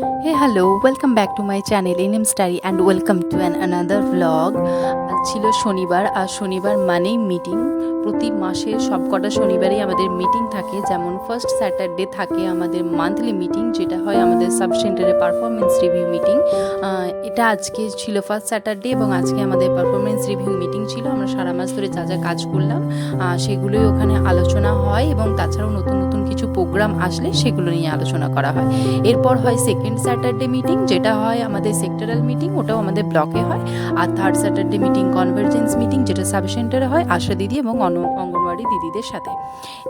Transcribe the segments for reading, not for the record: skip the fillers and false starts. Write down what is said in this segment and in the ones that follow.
Hey, hello, welcome back to my channel NM Starry and welcome to another vlog. আজ ছিল শনিবার আর শনিবার মানেই মিটিং। প্রতি মাসে সবকটা শনিবারই আমাদের মিটিং থাকে, যেমন ফার্স্ট স্যাটারডে থাকে আমাদের মান্থলি মিটিং, যেটা হয় আমাদের সাব সেন্টারে পারফরমেন্স রিভিউ মিটিং। এটা আজকে ছিল ফার্স্ট স্যাটারডে এবং আজকে আমাদের পারফরমেন্স রিভিউ মিটিং ছিল। আমরা সারা মাস ধরে যা যা কাজ করলাম সেগুলোই ওখানে আলোচনা হয় এবং তাছাড়াও নতুন নতুন কিছু প্রোগ্রাম আসলে সেগুলো নিয়ে আলোচনা করা হয়। এরপর হয় সেকেন্ড স্যাটারডে মিটিং, যেটা হয় আমাদের সেক্টরাল মিটিং, ওটাও আমাদের ব্লকে হয়। আর third Saturday meeting convergence meeting, যেটা সাব সেন্টারে হয় আশা দিদি এবং অঙ্গনওয়াড়ি দিদিদের সাথে।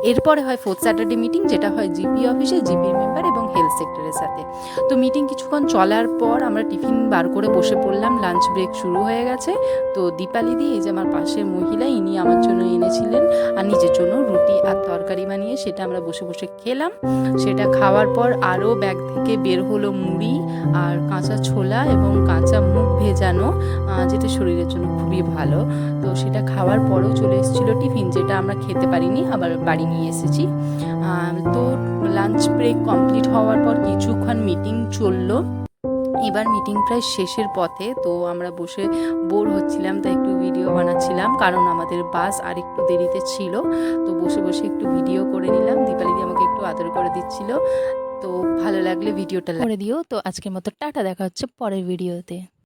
এরপরে হয় ফোর্থ স্যাটারডে মিটিং, যেটা হয় জিপি অফিসে জিপির মেম্বার এবং হেলথ সেক্টরের সাথে। তো মিটিং কিছুক্ষণ চলার পর আমরা টিফিন বার করে বসে পড়লাম, লাঞ্চ ব্রেক শুরু হয়ে গেছে। তো দীপালি দি, এই যে আমার পাশের মহিলা, ইনি আমার জন্য এনেছিলেন আর নিজের জন্য রুটি আর তরকারি বানিয়ে সেটা আমরা বসে বসে খেলাম। সেটা খাওয়ার পর আরও ব্যাগ থেকে বের হলো মুড়ি আর কাঁচা ছোলা এবং কাঁচা মুগ ভেজানো, যেটা শরীরের জন্য খুবই ভালো। তো সেটা খাওয়ার পরেও চলে এসেছিলো টিফিন, যেটা আমরা খেতে পারিনি, আবার বাড়ি নিয়ে এসেছি। তো লাঞ্চ ব্রেক কমপ্লিট হওয়ার পর কিছুক্ষণ মিটিং চললো। এবার মিটিং প্রায় শেষের পথে, তো আমরা বসে বোর হচ্ছিলাম, তাই একটু ভিডিও বানাচ্ছিলাম, কারণ আমাদের বাস আর একটু দেরিতে ছিল। তো বসে বসে একটু ভিডিও করে নিলাম। দীপালিদি আমাকে একটু আদর করে দিচ্ছিল। তো ভালো লাগলে ভিডিওটা করে দিও। তো আজকের মতো টাটা, দেখা হচ্ছে পরের ভিডিওতে।